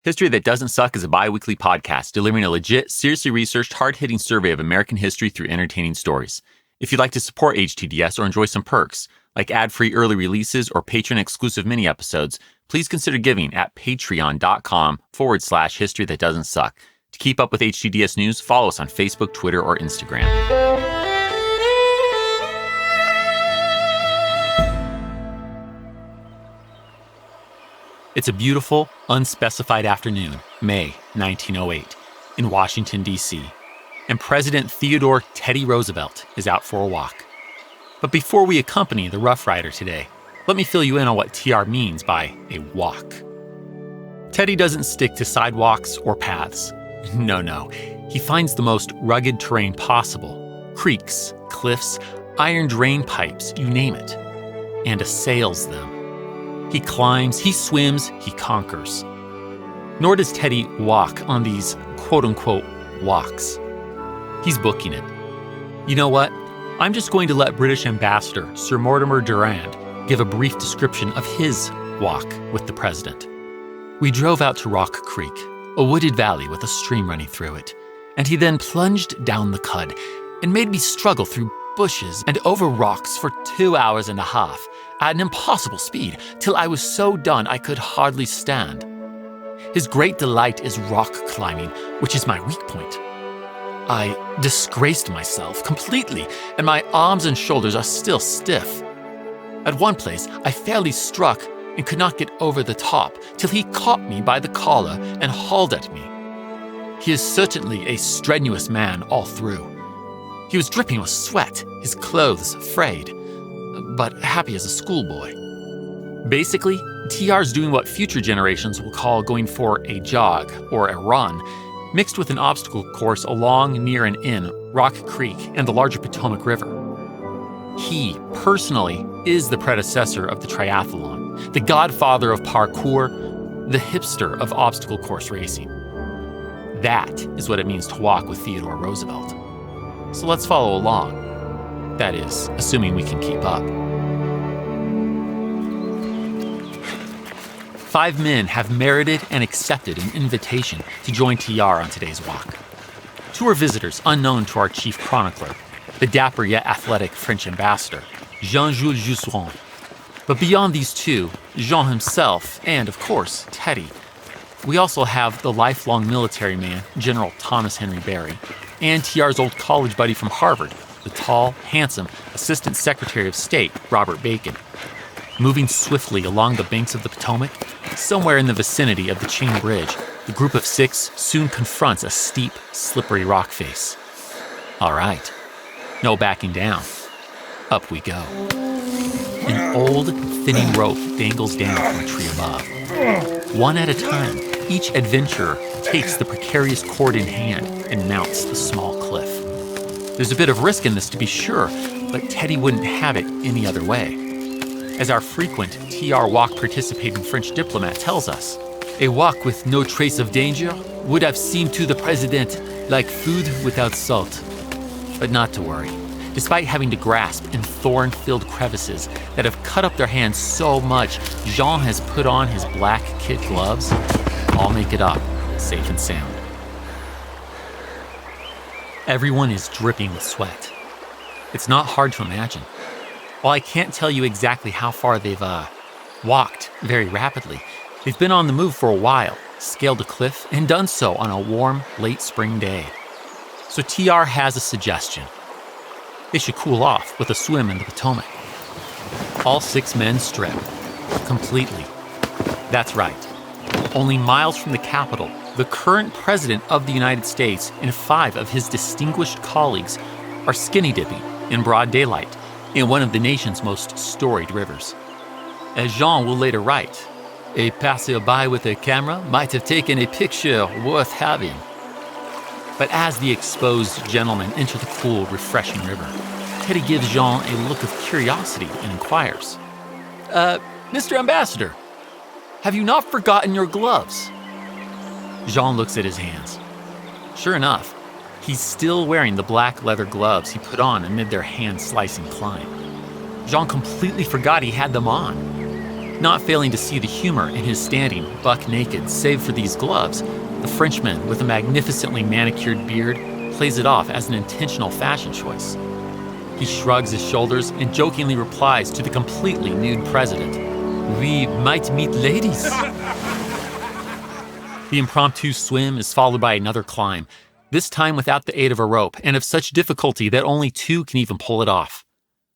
History That Doesn't Suck is a bi-weekly podcast delivering a legit, seriously researched, hard-hitting survey of American history through entertaining stories. If you'd like to support HTDS or enjoy some perks, like ad-free early releases or patron-exclusive mini-episodes, please consider giving at patreon.com/History That Doesn't Suck. To keep up with HTDS news, follow us on Facebook, Twitter, or Instagram. It's a beautiful, unspecified afternoon, May 1908, in Washington, D.C., and President Theodore Teddy Roosevelt is out for a walk. But before we accompany the Rough Rider today, let me fill you in on what TR means by a walk. Teddy doesn't stick to sidewalks or paths. No. He finds the most rugged terrain possible, creeks, cliffs, iron drain pipes, you name it, and assails them. He climbs, he swims, he conquers. Nor does Teddy walk on these quote-unquote walks. He's booking it. You know what? I'm just going to let British Ambassador Sir Mortimer Durand give a brief description of his walk with the president. We drove out to Rock Creek, a wooded valley with a stream running through it, and he then plunged down the cud and made me struggle through bushes and over rocks for 2 hours and a half at an impossible speed, till I was so done I could hardly stand. His great delight is rock climbing, which is my weak point. I disgraced myself completely, and my arms and shoulders are still stiff. At one place, I fairly struck and could not get over the top, till he caught me by the collar and hauled at me. He is certainly a strenuous man all through. He was dripping with sweat, his clothes frayed, but happy as a schoolboy. Basically, TR's doing what future generations will call going for a jog or a run, mixed with an obstacle course along, near, and in Rock Creek and the larger Potomac River. He, personally, is the predecessor of the triathlon, the godfather of parkour, the hipster of obstacle course racing. That is what it means to walk with Theodore Roosevelt. So let's follow along. That is, assuming we can keep up. 5 men have merited and accepted an invitation to join TR on today's walk. 2 are visitors unknown to our chief chronicler, the dapper yet athletic French ambassador, Jean-Jules Jousserand. But beyond these 2, Jean himself, and of course, Teddy, we also have the lifelong military man, General Thomas Henry Barry, and TR's old college buddy from Harvard, the tall, handsome Assistant Secretary of State, Robert Bacon. Moving swiftly along the banks of the Potomac, somewhere in the vicinity of the Chain Bridge, the group of 6 soon confronts a steep, slippery rock face. All right, no backing down. Up we go. An old, thinning rope dangles down from a tree above. One at a time, each adventurer takes the precarious cord in hand and mounts the small cliff. There's a bit of risk in this, to be sure, but Teddy wouldn't have it any other way. As our frequent TR walk participating French diplomat tells us, a walk with no trace of danger would have seemed to the president like food without salt. But not to worry. Despite having to grasp in thorn-filled crevices that have cut up their hands so much, Jean has put on his black kid gloves. All make it up, safe and sound. Everyone is dripping with sweat. It's not hard to imagine. While I can't tell you exactly how far they've walked very rapidly, they've been on the move for a while, scaled a cliff, and done so on a warm, late spring day. So TR has a suggestion. They should cool off with a swim in the Potomac. All 6 men strip. Completely. That's right. Only miles from the capital, the current president of the United States and 5 of his distinguished colleagues are skinny dipping in broad daylight in one of the nation's most storied rivers. As Jean will later write, a passerby with a camera might have taken a picture worth having. But as the exposed gentlemen enter the cool, refreshing river, Teddy gives Jean a look of curiosity and inquires, Mr. Ambassador, have you not forgotten your gloves? Jean looks at his hands. Sure enough, he's still wearing the black leather gloves he put on amid their hand-slicing climb. Jean completely forgot he had them on. Not failing to see the humor in his standing, buck naked, save for these gloves, the Frenchman with a magnificently manicured beard plays it off as an intentional fashion choice. He shrugs his shoulders and jokingly replies to the completely nude president, "We might meet ladies." The impromptu swim is followed by another climb, this time without the aid of a rope and of such difficulty that only two can even pull it off.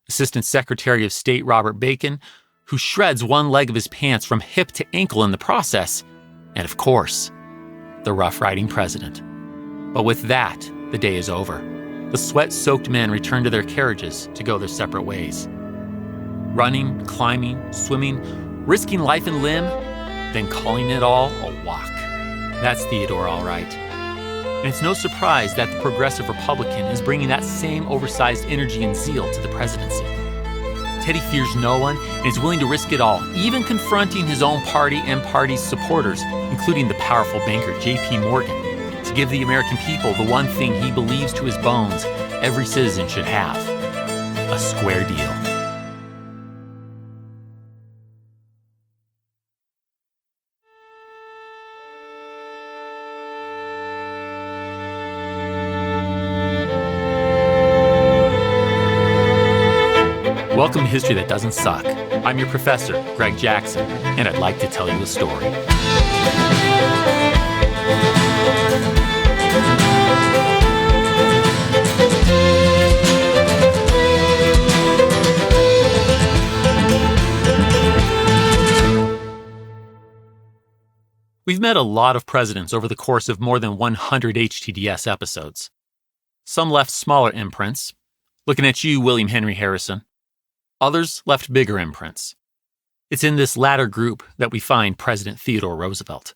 Assistant Secretary of State Robert Bacon, who shreds one leg of his pants from hip to ankle in the process, and of course, the rough-riding president. But with that, the day is over. The sweat-soaked men return to their carriages to go their separate ways. Running, climbing, swimming, risking life and limb, then calling it all a walk. That's Theodore, all right. And it's no surprise that the progressive Republican is bringing that same oversized energy and zeal to the presidency. Teddy fears no one and is willing to risk it all, even confronting his own party and party's supporters, including the powerful banker J.P. Morgan, to give the American people the one thing he believes to his bones every citizen should have: a square deal. Welcome to History That Doesn't Suck. I'm your professor, Greg Jackson, and I'd like to tell you a story. We've met a lot of presidents over the course of more than 100 HTDS episodes. Some left smaller imprints. Looking at you, William Henry Harrison. Others left bigger imprints. It's in this latter group that we find President Theodore Roosevelt.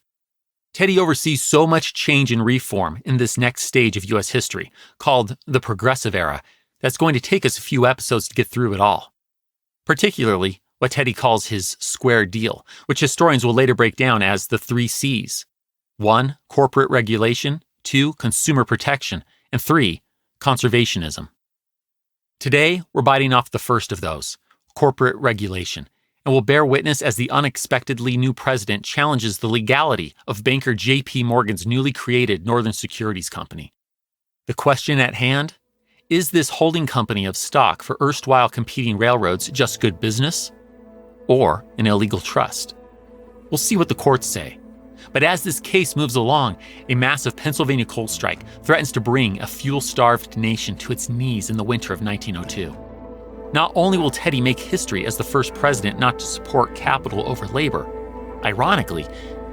Teddy oversees so much change and reform in this next stage of U.S. history, called the Progressive Era, that's going to take us a few episodes to get through it all. Particularly what Teddy calls his square deal, which historians will later break down as the 3 C's. 1, corporate regulation, 2, consumer protection, and 3, conservationism. Today, we're biting off the first of those, corporate regulation, and will bear witness as the unexpectedly new president challenges the legality of banker J.P. Morgan's newly created Northern Securities Company. The question at hand? Is this holding company of stock for erstwhile competing railroads just good business? Or an illegal trust? We'll see what the courts say. But as this case moves along, a massive Pennsylvania coal strike threatens to bring a fuel-starved nation to its knees in the winter of 1902. Not only will Teddy make history as the first president not to support capital over labor, ironically,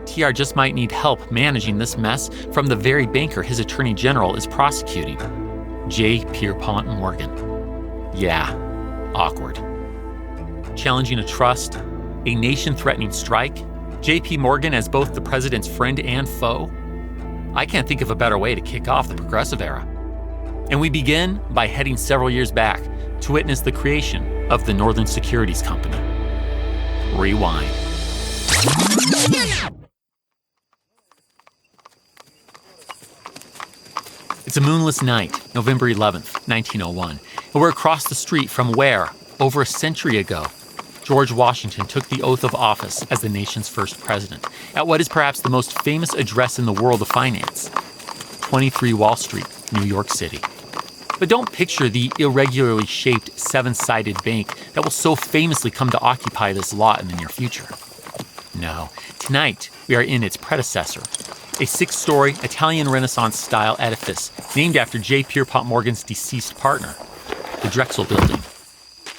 TR just might need help managing this mess from the very banker his attorney general is prosecuting, J. Pierpont Morgan. Yeah, awkward. Challenging a trust, a nation-threatening strike, J.P. Morgan as both the president's friend and foe? I can't think of a better way to kick off the Progressive Era. And we begin by heading several years back to witness the creation of the Northern Securities Company. Rewind. It's a moonless night, November 11th, 1901, and we're across the street from where, over a century ago, George Washington took the oath of office as the nation's first president at what is perhaps the most famous address in the world of finance, 23 Wall Street, New York City. But don't picture the irregularly shaped 7-sided bank that will so famously come to occupy this lot in the near future. No, tonight we are in its predecessor, a 6-story Italian Renaissance-style edifice named after J. Pierpont Morgan's deceased partner, the Drexel Building.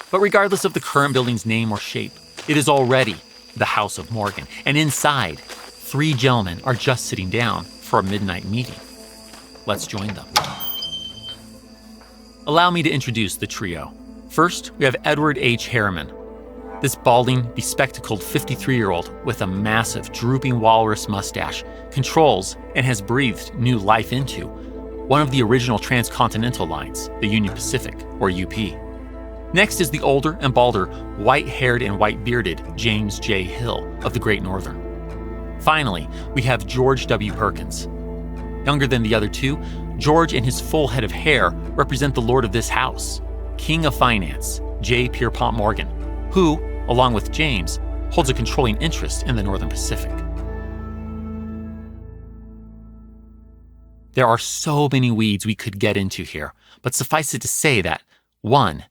But regardless of the current building's name or shape, it is already the House of Morgan, and inside, 3 gentlemen are just sitting down for a midnight meeting. Let's join them. Allow me to introduce the trio. First, we have Edward H. Harriman. This balding, bespectacled 53-year-old with a massive, drooping walrus mustache controls and has breathed new life into one of the original transcontinental lines, the Union Pacific, or UP. Next is the older and balder, white-haired and white-bearded James J. Hill of the Great Northern. Finally, we have George W. Perkins. Younger than the other two, George and his full head of hair represent the lord of this house, King of Finance, J. Pierpont Morgan, who, along with James, holds a controlling interest in the Northern Pacific. There are so many weeds we could get into here, but suffice it to say that 1.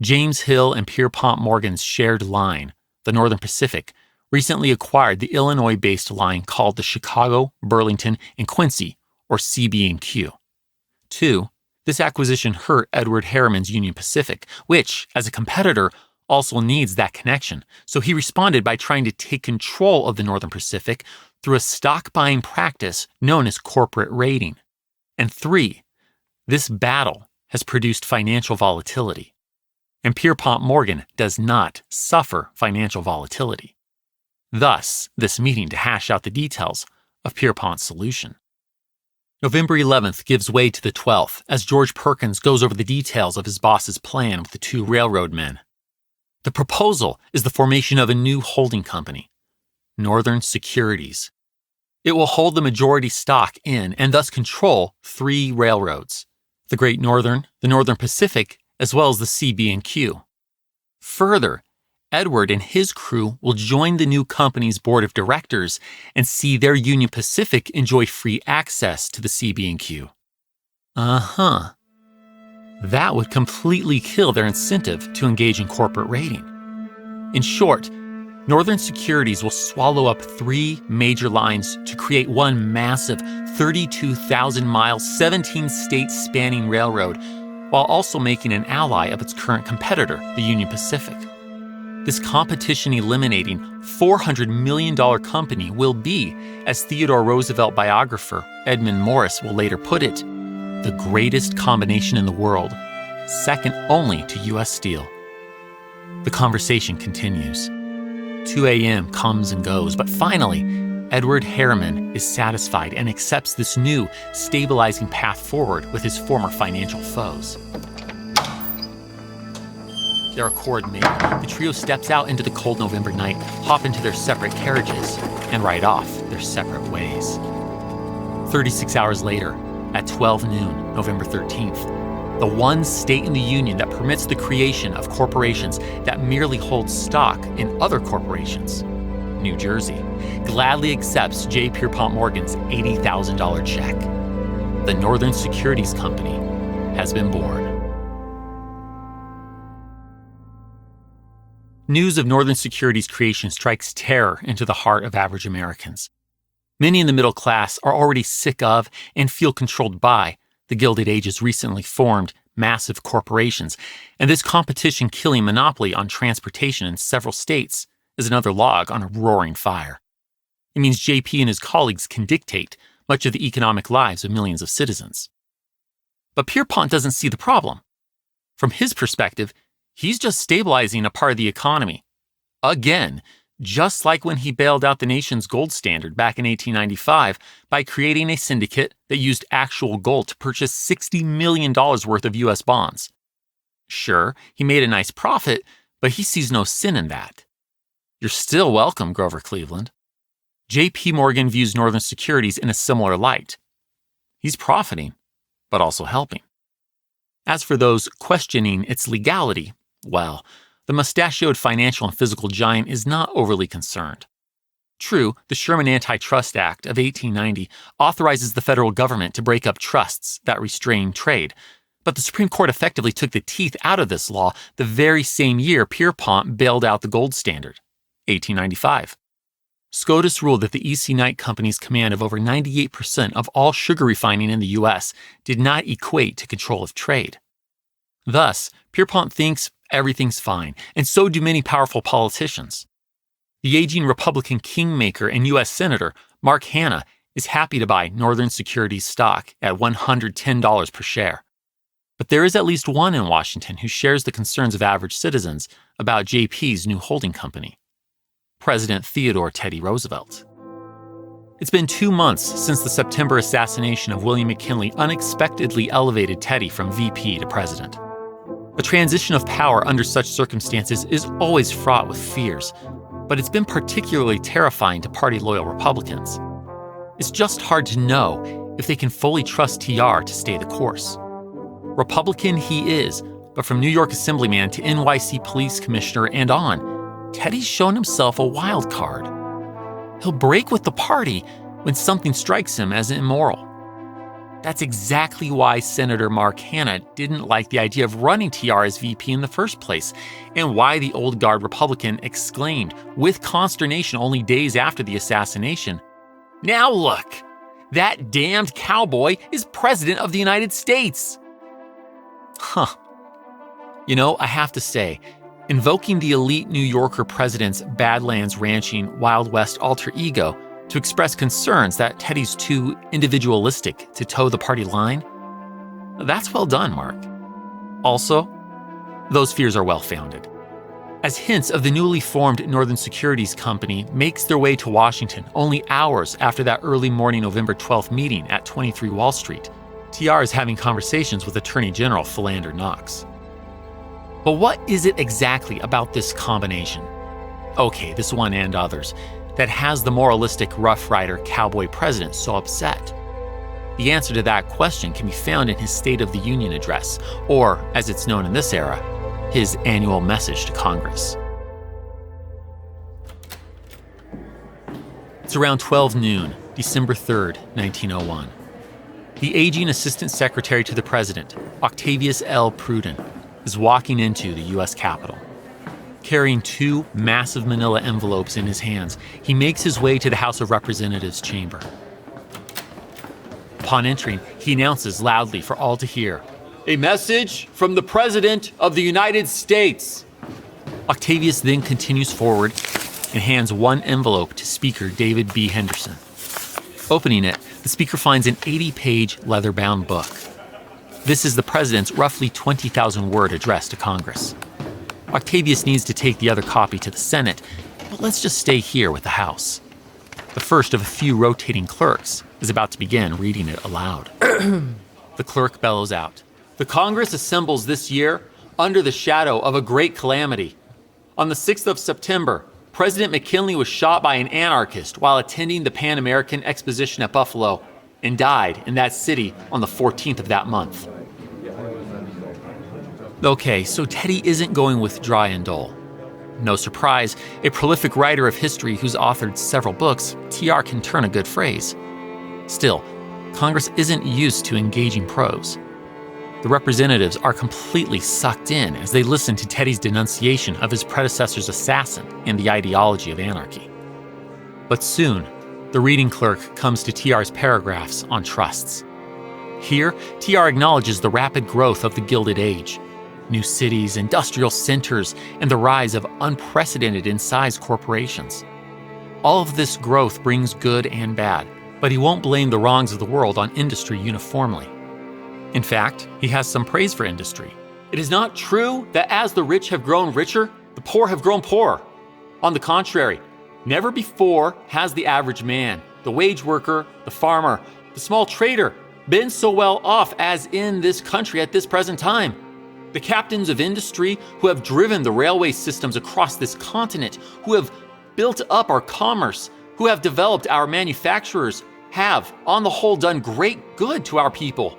James Hill and Pierpont Morgan's shared line, the Northern Pacific, recently acquired the Illinois-based line called the Chicago, Burlington, and Quincy, or CB&Q. 2. This acquisition hurt Edward Harriman's Union Pacific, which, as a competitor, also needs that connection, so he responded by trying to take control of the Northern Pacific through a stock-buying practice known as corporate raiding. And 3. This battle has produced financial volatility. And Pierpont Morgan does not suffer financial volatility. Thus, this meeting to hash out the details of Pierpont's solution. November 11th gives way to the 12th as George Perkins goes over the details of his boss's plan with the two railroad men. The proposal is the formation of a new holding company, Northern Securities. It will hold the majority stock in and thus control 3 railroads, the Great Northern, the Northern Pacific, as well as the CB&Q. Further, Edward and his crew will join the new company's board of directors and see their Union Pacific enjoy free access to the CB&Q. That would completely kill their incentive to engage in corporate raiding. In short, Northern Securities will swallow up 3 major lines to create one massive 32,000-mile, 17-state-spanning railroad, while also making an ally of its current competitor, the Union Pacific. This competition-eliminating $400 million company will be, as Theodore Roosevelt biographer Edmund Morris will later put it, the greatest combination in the world, second only to U.S. Steel. The conversation continues. 2 a.m. comes and goes, but finally, Edward Harriman is satisfied and accepts this new, stabilizing path forward with his former financial foes. Their accord made, the trio steps out into the cold November night, hop into their separate carriages, and ride off their separate ways. 36 hours later, at 12 noon, November 13th, the one state in the Union that permits the creation of corporations that merely hold stock in other corporations, New Jersey, gladly accepts J. Pierpont Morgan's $80,000 check. The Northern Securities Company has been born. News of Northern Securities' creation strikes terror into the heart of average Americans. Many in the middle class are already sick of and feel controlled by the Gilded Age's recently formed massive corporations, and this competition-killing monopoly on transportation in several states is another log on a roaring fire. It means J.P. and his colleagues can dictate much of the economic lives of millions of citizens. But Pierpont doesn't see the problem. From his perspective, he's just stabilizing a part of the economy. Again, just like when he bailed out the nation's gold standard back in 1895 by creating a syndicate that used actual gold to purchase $60 million worth of U.S. bonds. Sure, he made a nice profit, but he sees no sin in that. You're still welcome, Grover Cleveland. J.P. Morgan views Northern Securities in a similar light. He's profiting, but also helping. As for those questioning its legality, well, the mustachioed financial and physical giant is not overly concerned. True, the Sherman Antitrust Act of 1890 authorizes the federal government to break up trusts that restrain trade, but the Supreme Court effectively took the teeth out of this law the very same year Pierpont bailed out the gold standard, 1895. SCOTUS ruled that the E.C. Knight Company's command of over 98% of all sugar refining in the U.S. did not equate to control of trade. Thus, Pierpont thinks everything's fine, and so do many powerful politicians. The aging Republican kingmaker and U.S. Senator Mark Hanna is happy to buy Northern Securities stock at $110 per share. But there is at least one in Washington who shares the concerns of average citizens about JP's new holding company, President Theodore Teddy Roosevelt. It's been 2 months since the September assassination of William McKinley unexpectedly elevated Teddy from VP to president. A transition of power under such circumstances is always fraught with fears, but it's been particularly terrifying to party-loyal Republicans. It's just hard to know if they can fully trust TR to stay the course. Republican he is, but from New York Assemblyman to NYC Police Commissioner and on, Teddy's shown himself a wild card. He'll break with the party when something strikes him as immoral. That's exactly why Senator Mark Hanna didn't like the idea of running TR as VP in the first place, and why the old guard Republican exclaimed with consternation only days after the assassination, "Now look, that damned cowboy is president of the United States." Huh. You know, I have to say, invoking the elite New Yorker president's Badlands ranching Wild West alter ego to express concerns that Teddy's too individualistic to toe the party line, that's well done, Mark. Also, those fears are well-founded. As hints of the newly formed Northern Securities Company makes their way to Washington only hours after that early morning November 12th meeting at 23 Wall Street, TR is having conversations with Attorney General Philander Knox. But what is it exactly about this combination? Okay, this one and others, that has the moralistic Rough Rider cowboy president so upset? The answer to that question can be found in his State of the Union address, or, as it's known in this era, his annual message to Congress. It's around 12 noon, December 3rd, 1901. The aging Assistant Secretary to the President, Octavius L. Pruden, is walking into the U.S. Capitol. Carrying two massive manila envelopes in his hands, he makes his way to the House of Representatives chamber. Upon entering, he announces loudly for all to hear, "A message from the President of the United States." Octavius then continues forward and hands one envelope to Speaker David B. Henderson. Opening it, the Speaker finds an 80-page leather-bound book. This is the President's roughly 20,000-word address to Congress. Octavius needs to take the other copy to the Senate, but let's just stay here with the House. The first of a few rotating clerks is about to begin reading it aloud. The clerk bellows out, "The Congress assembles this year under the shadow of a great calamity. On the 6th of September, President McKinley was shot by an anarchist while attending the Pan American Exposition at Buffalo and died in that city on the 14th of that month." Okay, so Teddy isn't going with dry and dull. No surprise, a prolific writer of history who's authored several books, TR can turn a good phrase. Still, Congress isn't used to engaging prose. The representatives are completely sucked in as they listen to Teddy's denunciation of his predecessor's assassin and the ideology of anarchy. But soon, the reading clerk comes to TR's paragraphs on trusts. Here, TR acknowledges the rapid growth of the Gilded Age, new cities, industrial centers, and the rise of unprecedented in size corporations. All of this growth brings good and bad, but he won't blame the wrongs of the world on industry uniformly. In fact, he has some praise for industry. "It is not true that as the rich have grown richer, the poor have grown poorer. On the contrary, never before has the average man, the wage worker, the farmer, the small trader been so well off as in this country at this present time. The captains of industry who have driven the railway systems across this continent, who have built up our commerce, who have developed our manufacturers, have, on the whole, done great good to our people.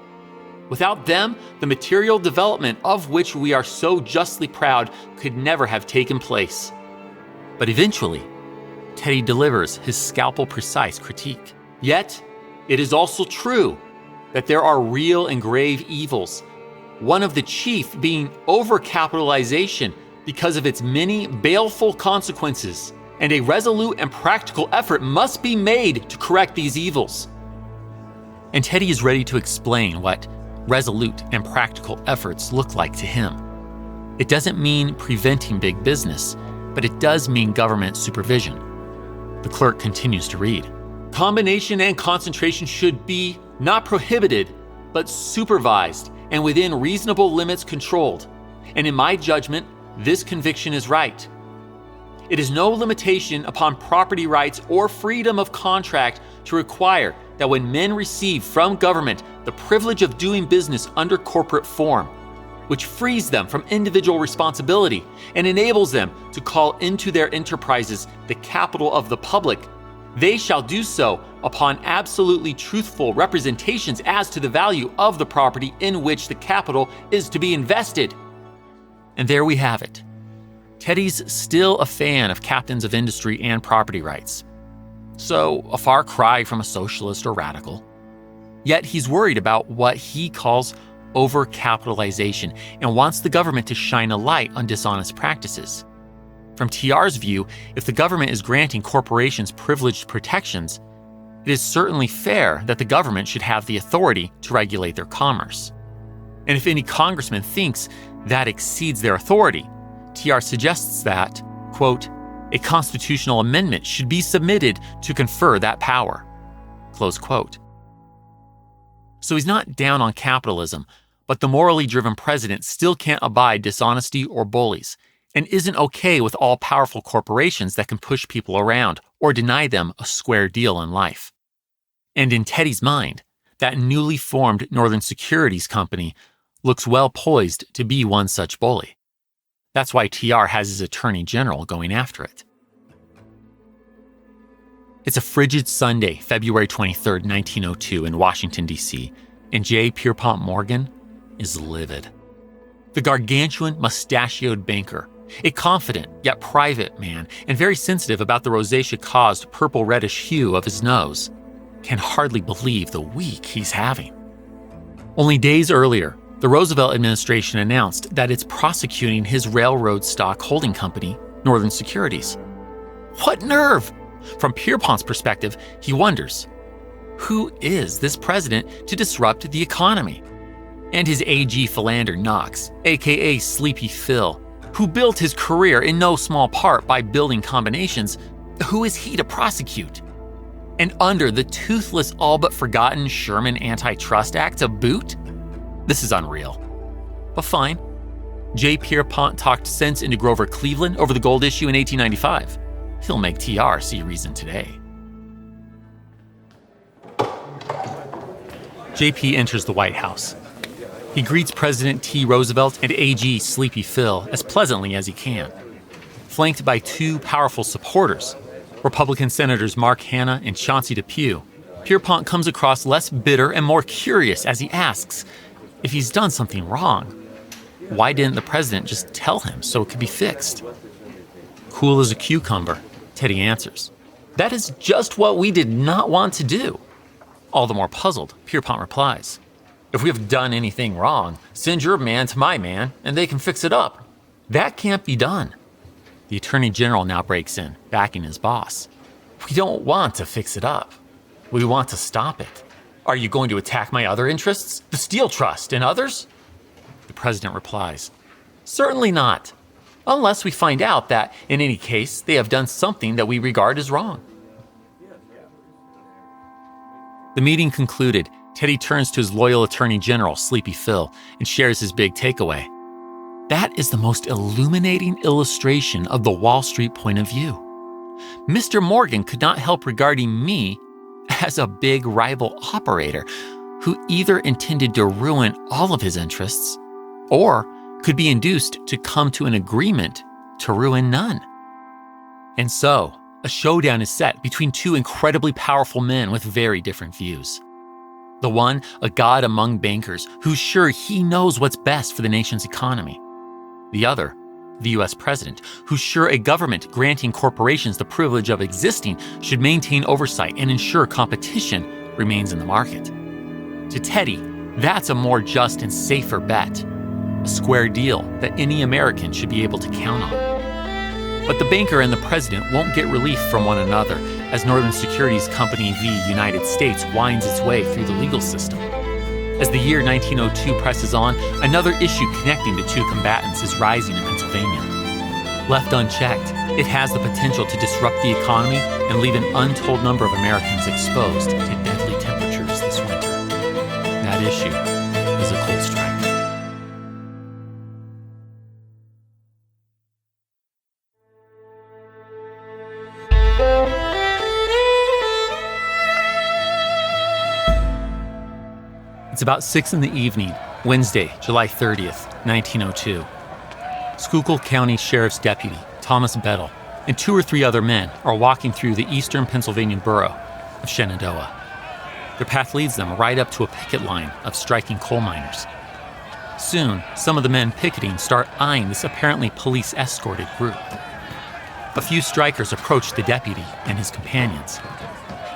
Without them, the material development of which we are so justly proud could never have taken place." But eventually, Teddy delivers his scalpel-precise critique. "Yet, it is also true that there are real and grave evils, one of the chief being overcapitalization because of its many baleful consequences, and a resolute and practical effort must be made to correct these evils." And Teddy is ready to explain what resolute and practical efforts look like to him. It doesn't mean preventing big business, but it does mean government supervision. The clerk continues to read. "Combination and concentration should be not prohibited, but supervised and within reasonable limits controlled. And in my judgment, this conviction is right. It is no limitation upon property rights or freedom of contract to require that when men receive from government the privilege of doing business under corporate form, which frees them from individual responsibility and enables them to call into their enterprises the capital of the public, they shall do so upon absolutely truthful representations as to the value of the property in which the capital is to be invested." And there we have it. Teddy's still a fan of captains of industry and property rights. So, a far cry from a socialist or radical. Yet he's worried about what he calls overcapitalization and wants the government to shine a light on dishonest practices. From TR's view, if the government is granting corporations privileged protections, it is certainly fair that the government should have the authority to regulate their commerce. And if any congressman thinks that exceeds their authority, TR suggests that, quote, a constitutional amendment should be submitted to confer that power, close quote. So he's not down on capitalism, but the morally driven president still can't abide dishonesty or bullies, and isn't okay with all-powerful corporations that can push people around or deny them a square deal in life. And in Teddy's mind, that newly formed Northern Securities company looks well poised to be one such bully. That's why TR has his attorney general going after it. It's a frigid Sunday, February 23, 1902, in Washington, D.C., and J. Pierpont Morgan is livid. The gargantuan, mustachioed banker, a confident yet private man and very sensitive about the rosacea-caused purple-reddish hue of his nose, can hardly believe the week he's having. Only days earlier, the Roosevelt administration announced that it's prosecuting his railroad stock holding company, Northern Securities. What nerve! From Pierpont's perspective, he wonders, who is this president to disrupt the economy? And his AG Philander Knox, aka Sleepy Phil, who built his career in no small part by building combinations, who is he to prosecute? And under the toothless, all but forgotten Sherman Antitrust Act to boot? This is unreal. But fine. J. Pierpont talked sense into Grover Cleveland over the gold issue in 1895. He'll make TR see reason today. JP enters the White House. He greets President T. Roosevelt and AG Sleepy Phil as pleasantly as he can. Flanked by two powerful supporters, Republican Senators Mark Hanna and Chauncey Depew, Pierpont comes across less bitter and more curious as he asks if he's done something wrong. Why didn't the president just tell him so it could be fixed? Cool as a cucumber, Teddy answers. That is just what we did not want to do. All the more puzzled, Pierpont replies, if we have done anything wrong, send your man to my man and they can fix it up. That can't be done. The Attorney General now breaks in, backing his boss. We don't want to fix it up. We want to stop it. Are you going to attack my other interests, the Steel Trust and others? The president replies, certainly not, unless we find out that, in any case, they have done something that we regard as wrong. The meeting concluded, Teddy turns to his loyal Attorney General, Sleepy Phil, and shares his big takeaway. That is the most illuminating illustration of the Wall Street point of view. Mr. Morgan could not help regarding me as a big rival operator who either intended to ruin all of his interests or could be induced to come to an agreement to ruin none. And so, a showdown is set between two incredibly powerful men with very different views. The one, a god among bankers who's sure he knows what's best for the nation's economy. The other, the U.S. president, who's sure a government granting corporations the privilege of existing should maintain oversight and ensure competition remains in the market. To Teddy, that's a more just and safer bet, a square deal that any American should be able to count on. But the banker and the president won't get relief from one another as Northern Securities Company v. United States winds its way through the legal system. As the year 1902 presses on, another issue connecting the two combatants is rising in Pennsylvania. Left unchecked, it has the potential to disrupt the economy and leave an untold number of Americans exposed to deadly temperatures this winter. That issue is a coal strike. It's about 6 p.m, Wednesday, July 30th, 1902. Schuylkill County Sheriff's Deputy Thomas Bettle and 2 or 3 other men are walking through the eastern Pennsylvania borough of Shenandoah. Their path leads them right up to a picket line of striking coal miners. Soon, some of the men picketing start eyeing this apparently police-escorted group. A few strikers approach the deputy and his companions.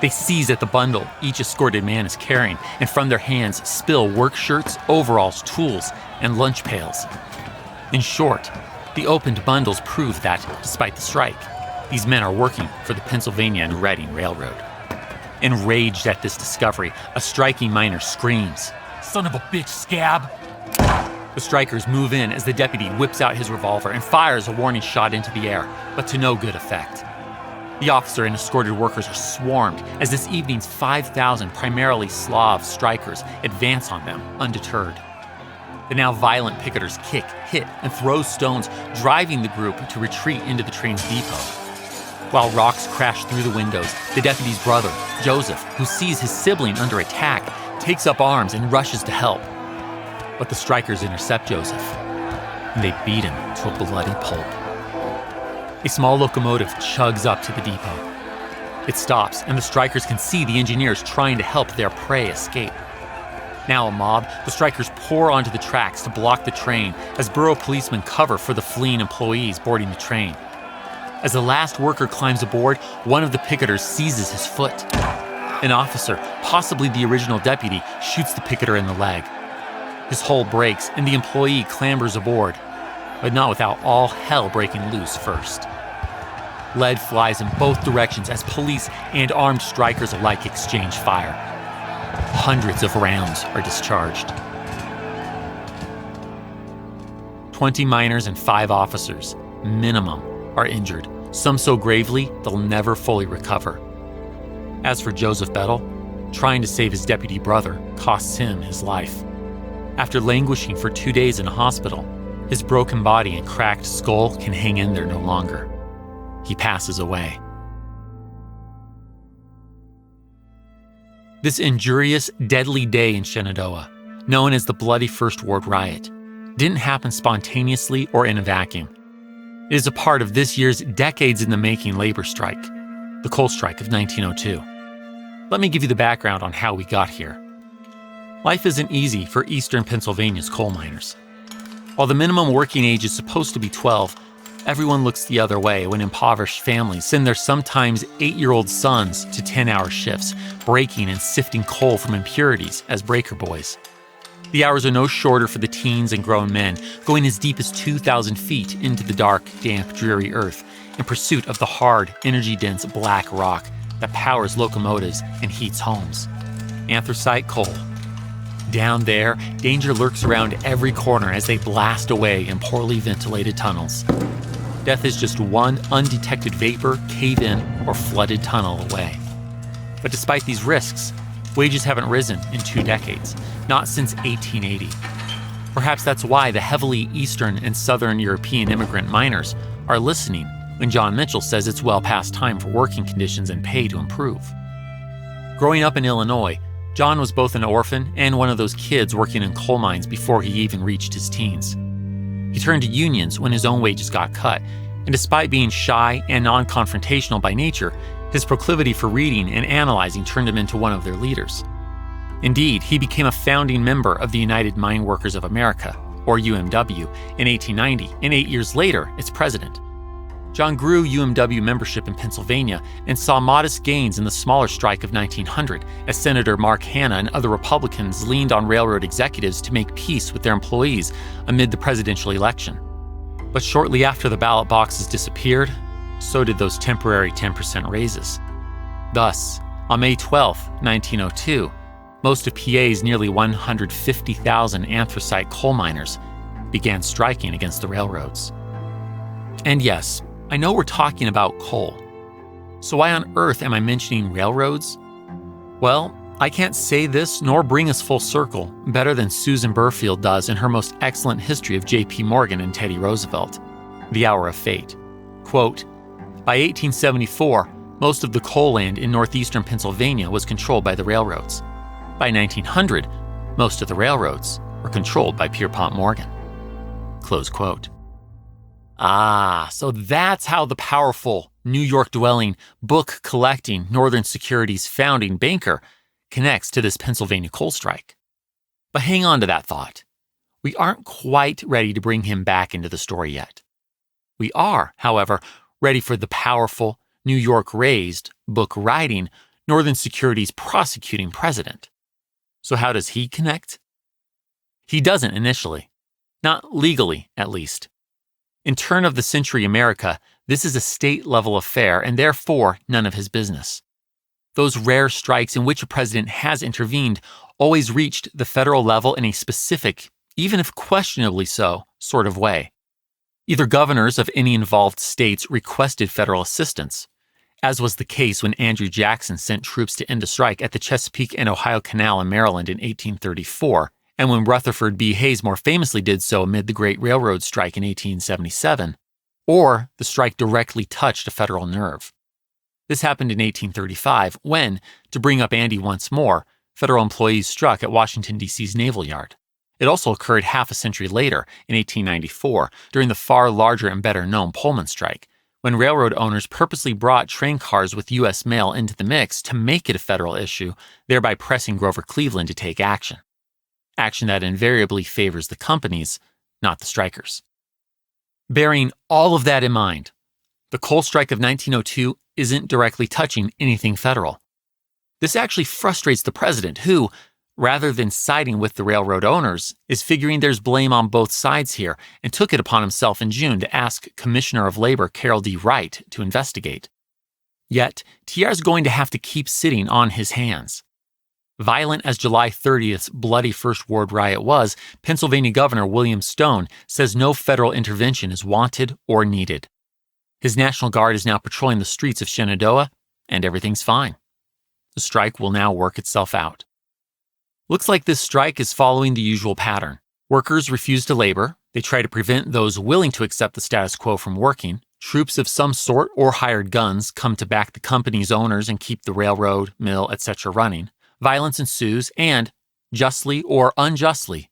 They seize at the bundle each escorted man is carrying, and from their hands spill work shirts, overalls, tools, and lunch pails. In short, the opened bundles prove that, despite the strike, these men are working for the Pennsylvania and Reading Railroad. Enraged at this discovery, a striking miner screams, "Son of a bitch, scab!" The strikers move in as the deputy whips out his revolver and fires a warning shot into the air, but to no good effect. The officer and escorted workers are swarmed as this evening's 5,000 primarily Slav strikers advance on them, undeterred. The now violent picketers kick, hit, and throw stones, driving the group to retreat into the train's depot. While rocks crash through the windows, the deputy's brother, Joseph, who sees his sibling under attack, takes up arms and rushes to help. But the strikers intercept Joseph, and they beat him to a bloody pulp. A small locomotive chugs up to the depot. It stops, and the strikers can see the engineers trying to help their prey escape. Now a mob, the strikers pour onto the tracks to block the train as borough policemen cover for the fleeing employees boarding the train. As the last worker climbs aboard, one of the picketers seizes his foot. An officer, possibly the original deputy, shoots the picketer in the leg. His hull breaks, and the employee clambers aboard, but not without all hell breaking loose first. Lead flies in both directions as police and armed strikers alike exchange fire. Hundreds of rounds are discharged. 20 miners and 5 officers, minimum, are injured, some so gravely they'll never fully recover. As for Joseph Bettel, trying to save his deputy brother costs him his life. After languishing for 2 days in a hospital, his broken body and cracked skull can hang in there no longer. He passes away. This injurious, deadly day in Shenandoah, known as the Bloody First Ward Riot, didn't happen spontaneously or in a vacuum. It is a part of this year's decades-in-the-making labor strike, the coal strike of 1902. Let me give you the background on how we got here. Life isn't easy for eastern Pennsylvania's coal miners. While the minimum working age is supposed to be 12, everyone looks the other way when impoverished families send their sometimes 8-year-old sons to 10-hour shifts, breaking and sifting coal from impurities as breaker boys. The hours are no shorter for the teens and grown men, going as deep as 2,000 feet into the dark, damp, dreary earth in pursuit of the hard, energy-dense black rock that powers locomotives and heats homes. Anthracite coal. Down there, danger lurks around every corner as they blast away in poorly ventilated tunnels. Death is just one undetected vapor, cave-in, or flooded tunnel away. But despite these risks, wages haven't risen in 2 decades, not since 1880. Perhaps that's why the heavily Eastern and Southern European immigrant miners are listening when John Mitchell says it's well past time for working conditions and pay to improve. Growing up in Illinois, John was both an orphan and one of those kids working in coal mines before he even reached his teens. He turned to unions when his own wages got cut, and despite being shy and non-confrontational by nature, his proclivity for reading and analyzing turned him into one of their leaders. Indeed, he became a founding member of the United Mine Workers of America, or UMW, in 1890, and 8 years later, its president. John grew UMW membership in Pennsylvania and saw modest gains in the smaller strike of 1900 as Senator Mark Hanna and other Republicans leaned on railroad executives to make peace with their employees amid the presidential election. But shortly after the ballot boxes disappeared, so did those temporary 10% raises. Thus, on May 12, 1902, most of PA's nearly 150,000 anthracite coal miners began striking against the railroads. And yes, I know we're talking about coal. So why on earth am I mentioning railroads? Well, I can't say this nor bring us full circle better than Susan Burfield does in her most excellent history of J.P. Morgan and Teddy Roosevelt, The Hour of Fate. Quote, by 1874, most of the coal land in northeastern Pennsylvania was controlled by the railroads. By 1900, most of the railroads were controlled by Pierpont Morgan. Close quote. So that's how the powerful, New York-dwelling, book-collecting Northern Securities founding banker connects to this Pennsylvania coal strike. But hang on to that thought. We aren't quite ready to bring him back into the story yet. We are, however, ready for the powerful, New York-raised, book-writing, Northern Securities prosecuting president. So how does he connect? He doesn't initially. Not legally, at least. In turn-of-the-century America, this is a state-level affair and therefore none of his business. Those rare strikes in which a president has intervened always reached the federal level in a specific, even if questionably so, sort of way. Either governors of any involved states requested federal assistance, as was the case when Andrew Jackson sent troops to end a strike at the Chesapeake and Ohio Canal in Maryland in 1834, and when Rutherford B. Hayes more famously did so amid the Great Railroad Strike in 1877, or the strike directly touched a federal nerve. This happened in 1835 when, to bring up Andy once more, federal employees struck at Washington, D.C.'s Naval Yard. It also occurred half a century later, in 1894, during the far larger and better-known Pullman strike, when railroad owners purposely brought train cars with U.S. mail into the mix to make it a federal issue, thereby pressing Grover Cleveland to take action. Action that invariably favors the companies, not the strikers. Bearing all of that in mind, the coal strike of 1902 isn't directly touching anything federal. This actually frustrates the president who, rather than siding with the railroad owners, is figuring there's blame on both sides here and took it upon himself in June to ask Commissioner of Labor Carroll D. Wright to investigate. Yet, TR's going to have to keep sitting on his hands. Violent as July 30th's bloody First Ward riot was, Pennsylvania Governor William Stone says no federal intervention is wanted or needed. His National Guard is now patrolling the streets of Shenandoah, and everything's fine. The strike will now work itself out. Looks like this strike is following the usual pattern. Workers refuse to labor, they try to prevent those willing to accept the status quo from working, troops of some sort or hired guns come to back the company's owners and keep the railroad, mill, etc. running. Violence ensues, and, justly or unjustly,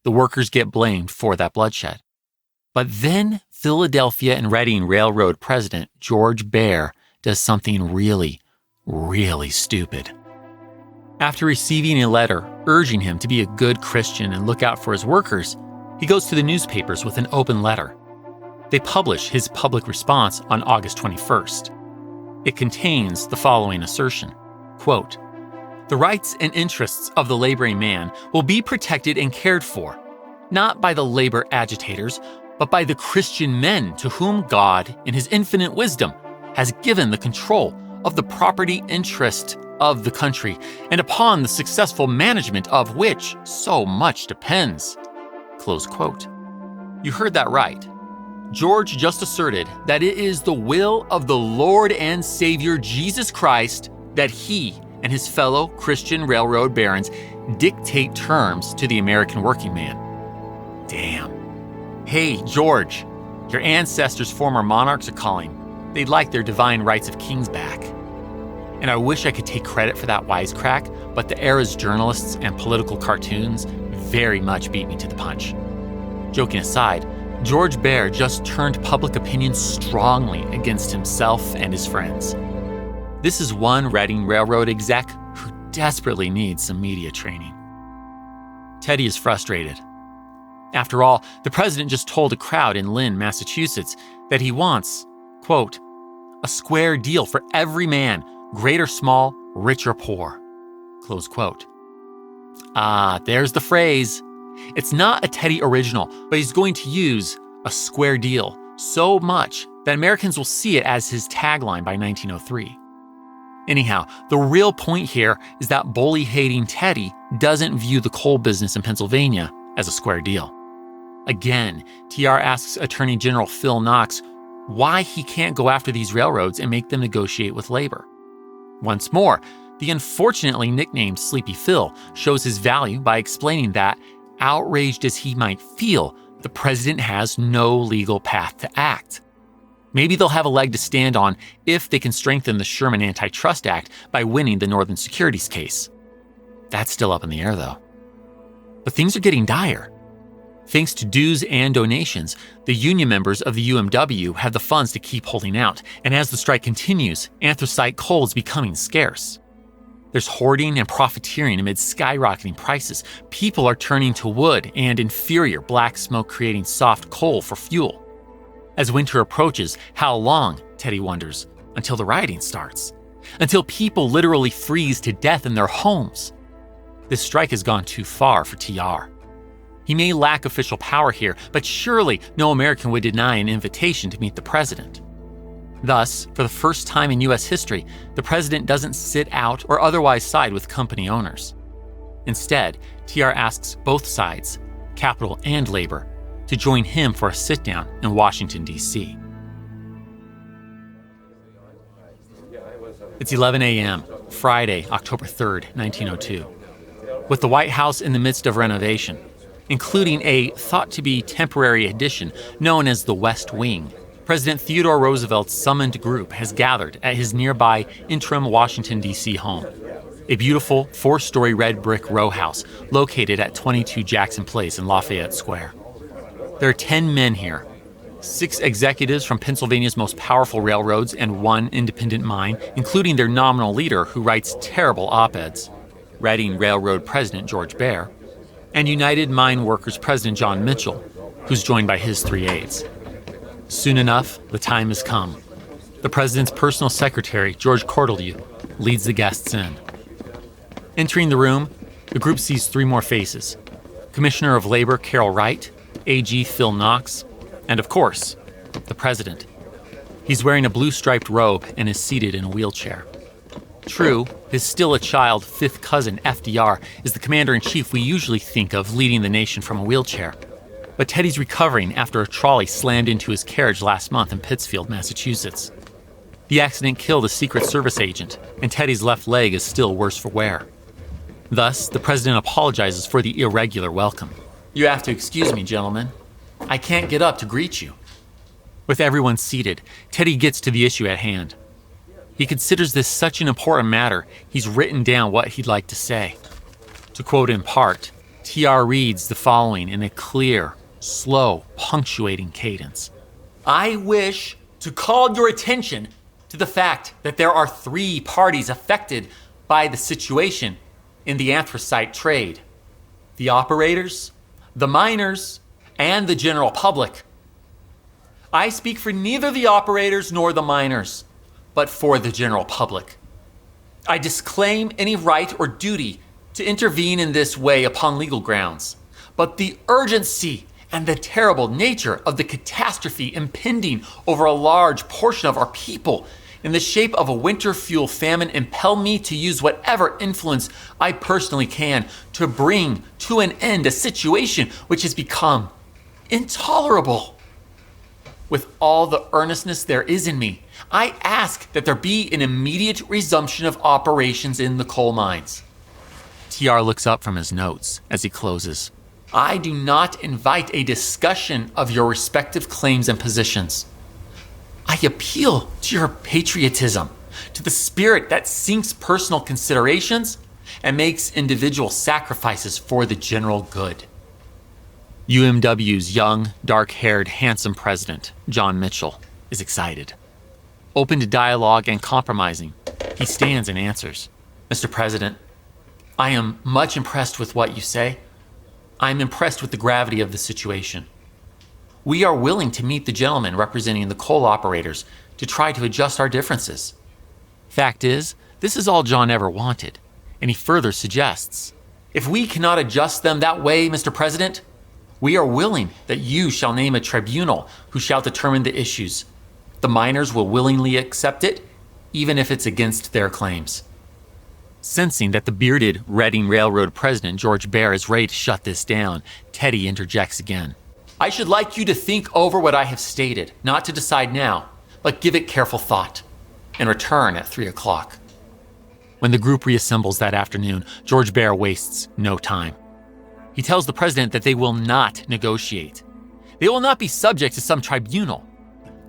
the workers get blamed for that bloodshed. But then Philadelphia and Reading Railroad President George Bear does something really, really stupid. After receiving a letter urging him to be a good Christian and look out for his workers, he goes to the newspapers with an open letter. They publish his public response on August 21st. It contains the following assertion, quote, "The rights and interests of the laboring man will be protected and cared for, not by the labor agitators, but by the Christian men to whom God, in his infinite wisdom, has given the control of the property interest of the country, and upon the successful management of which so much depends." Close quote. You heard that right. George just asserted that it is the will of the Lord and Savior Jesus Christ that he and his fellow Christian railroad barons dictate terms to the American working man. Damn. Hey, George, your ancestors' former monarchs are calling. They'd like their divine rights of kings back. And I wish I could take credit for that wisecrack, but the era's journalists and political cartoons very much beat me to the punch. Joking aside, George Bear just turned public opinion strongly against himself and his friends. This is one Reading Railroad exec who desperately needs some media training. Teddy is frustrated. After all, the president just told a crowd in Lynn, Massachusetts, that he wants, quote, "a square deal for every man, great or small, rich or poor," close quote. There's the phrase. It's not a Teddy original, but he's going to use "a square deal" so much that Americans will see it as his tagline by 1903. Anyhow, the real point here is that bully-hating Teddy doesn't view the coal business in Pennsylvania as a square deal. Again, TR asks Attorney General Phil Knox why he can't go after these railroads and make them negotiate with labor. Once more, the unfortunately nicknamed Sleepy Phil shows his value by explaining that, outraged as he might feel, the president has no legal path to act. Maybe they'll have a leg to stand on if they can strengthen the Sherman Antitrust Act by winning the Northern Securities case. That's still up in the air, though. But things are getting dire. Thanks to dues and donations, the union members of the UMW have the funds to keep holding out, and as the strike continues, anthracite coal is becoming scarce. There's hoarding and profiteering amid skyrocketing prices. People are turning to wood and inferior black smoke creating soft coal for fuel. As winter approaches, how long, Teddy wonders, until the rioting starts? Until people literally freeze to death in their homes? This strike has gone too far for TR. He may lack official power here, but surely no American would deny an invitation to meet the president. Thus, for the first time in U.S. history, the president doesn't sit out or otherwise side with company owners. Instead, TR asks both sides, capital and labor, to join him for a sit-down in Washington, D.C. It's 11 a.m., Friday, October 3rd, 1902. With the White House in the midst of renovation, including a thought-to-be temporary addition known as the West Wing, President Theodore Roosevelt's summoned group has gathered at his nearby interim Washington, D.C. home, a beautiful four-story red brick row house located at 22 Jackson Place in Lafayette Square. There are 10 men here, 6 executives from Pennsylvania's most powerful railroads and 1 independent mine, including their nominal leader who writes terrible op-eds, Reading Railroad President George Bear, and United Mine Workers President John Mitchell, who's joined by his 3 aides. Soon enough, the time has come. The president's personal secretary, George Cortelyou, leads the guests in. Entering the room, the group sees 3 more faces: Commissioner of Labor Carol Wright, AG Phil Knox, and of course, the president. He's wearing a blue-striped robe and is seated in a wheelchair. True, his still-a-child fifth cousin, FDR, is the commander-in-chief we usually think of leading the nation from a wheelchair. But Teddy's recovering after a trolley slammed into his carriage last month in Pittsfield, Massachusetts. The accident killed a Secret Service agent, and Teddy's left leg is still worse for wear. Thus, the president apologizes for the irregular welcome. "You have to excuse me, gentlemen. I can't get up to greet you." With everyone seated, Teddy gets to the issue at hand. He considers this such an important matter, he's written down what he'd like to say. To quote in part, TR reads the following in a clear, slow, punctuating cadence. "I wish to call your attention to the fact that there are 3 parties affected by the situation in the anthracite trade: the operators, the miners, and the general public. I speak for neither the operators nor the miners, but for the general public. I disclaim any right or duty to intervene in this way upon legal grounds, but the urgency and the terrible nature of the catastrophe impending over a large portion of our people in the shape of a winter fuel famine impel me to use whatever influence I personally can to bring to an end a situation which has become intolerable. With all the earnestness there is in me, I ask that there be an immediate resumption of operations in the coal mines." TR looks up from his notes as he closes. "I do not invite a discussion of your respective claims and positions. I appeal to your patriotism, to the spirit that sinks personal considerations and makes individual sacrifices for the general good." UMW's young, dark-haired, handsome president, John Mitchell, is excited. Open to dialogue and compromising, he stands and answers. "Mr. President, I am much impressed with what you say. I am impressed with the gravity of the situation. We are willing to meet the gentleman representing the coal operators to try to adjust our differences. Fact is, this is all John ever wanted." And he further suggests, "If we cannot adjust them that way, Mr. President, we are willing that you shall name a tribunal who shall determine the issues. The miners will willingly accept it, even if it's against their claims." Sensing that the bearded Reading Railroad President George Bear is ready to shut this down, Teddy interjects again. "I should like you to think over what I have stated, not to decide now, but give it careful thought, and return at 3 o'clock. When the group reassembles that afternoon, George Bear wastes no time. He tells the president that they will not negotiate. They will not be subject to some tribunal.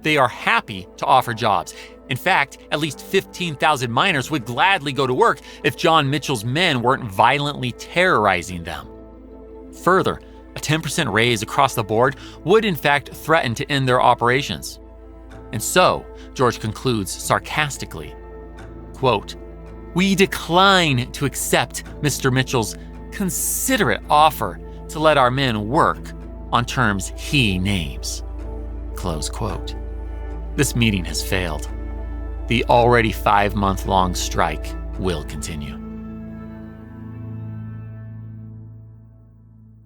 They are happy to offer jobs. In fact, at least 15,000 miners would gladly go to work if John Mitchell's men weren't violently terrorizing them. Further, a 10% raise across the board would in fact threaten to end their operations. And so, George concludes sarcastically, quote, We decline to accept Mr. Mitchell's considerate offer to let our men work on terms he names. Close quote. This meeting has failed. The already 5-month-long strike will continue.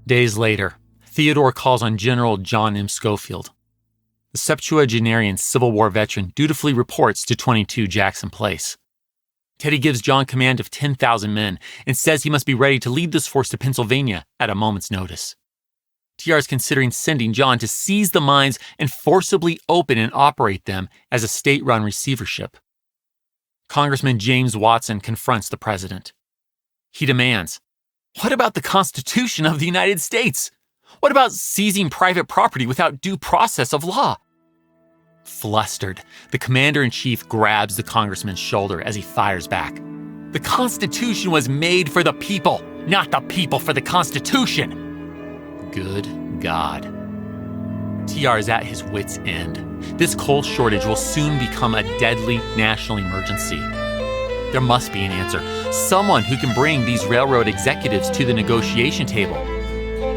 Days later, Theodore calls on General John M. Schofield. The septuagenarian Civil War veteran dutifully reports to 22 Jackson Place. Teddy gives John command of 10,000 men and says he must be ready to lead this force to Pennsylvania at a moment's notice. TR is considering sending John to seize the mines and forcibly open and operate them as a state-run receivership. Congressman James Watson confronts the president. He demands, "What about the Constitution of the United States? What about seizing private property without due process of law?" Flustered, the commander-in-chief grabs the congressman's shoulder as he fires back. "The Constitution was made for the people, not the people for the Constitution." Good God. TR is at his wit's end. This coal shortage will soon become a deadly national emergency. There must be an answer. Someone who can bring these railroad executives to the negotiation table.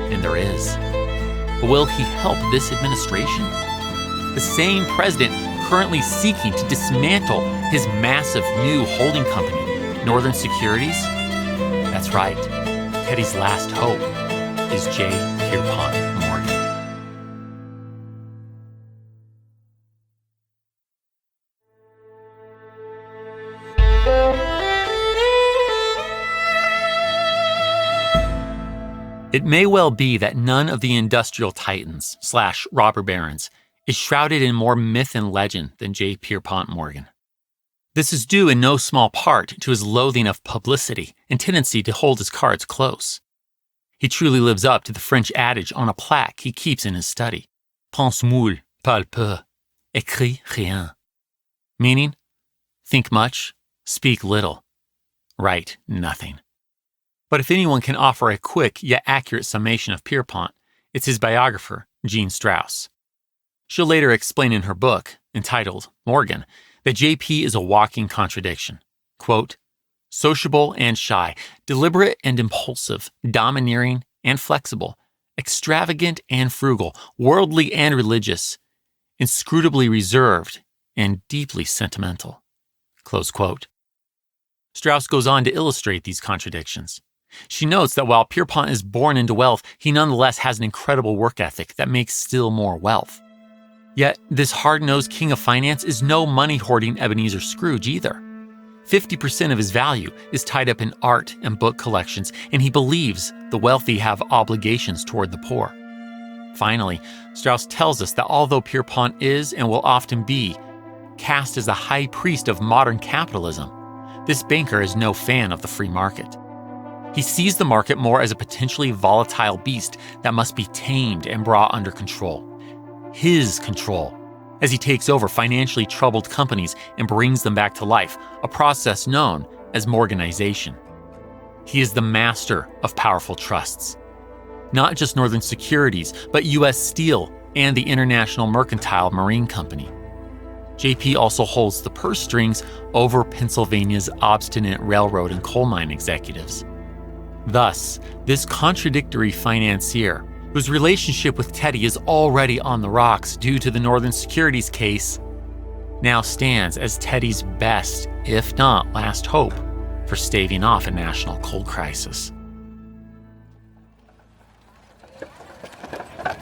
And there is. But will he help this administration? The same president currently seeking to dismantle his massive new holding company, Northern Securities? That's right. Teddy's last hope is J. Pierpont Morgan. It may well be that none of the industrial titans / robber barons is shrouded in more myth and legend than J. Pierpont Morgan. This is due in no small part to his loathing of publicity and tendency to hold his cards close. He truly lives up to the French adage on a plaque he keeps in his study. Pense moule, parle peu, écris rien. Meaning, think much, speak little, write nothing. But if anyone can offer a quick yet accurate summation of Pierpont, it's his biographer, Jean Strauss. She'll later explain in her book, entitled Morgan, that J.P. is a walking contradiction. Quote, sociable and shy, deliberate and impulsive, domineering and flexible, extravagant and frugal, worldly and religious, inscrutably reserved and deeply sentimental. Close quote. Strauss goes on to illustrate these contradictions. She notes that while Pierpont is born into wealth, he nonetheless has an incredible work ethic that makes still more wealth. Yet, this hard-nosed king of finance is no money-hoarding Ebenezer Scrooge either. 50% of his value is tied up in art and book collections, and he believes the wealthy have obligations toward the poor. Finally, Strauss tells us that although Pierpont is and will often be cast as a high priest of modern capitalism, this banker is no fan of the free market. He sees the market more as a potentially volatile beast that must be tamed and brought under control. His control, as he takes over financially troubled companies and brings them back to life, a process known as Morganization. He is the master of powerful trusts. Not just Northern Securities, but U.S. Steel and the International Mercantile Marine Company. J.P. also holds the purse strings over Pennsylvania's obstinate railroad and coal mine executives. Thus, this contradictory financier, whose relationship with Teddy is already on the rocks due to the Northern Securities case, now stands as Teddy's best, if not last hope, for staving off a national coal crisis.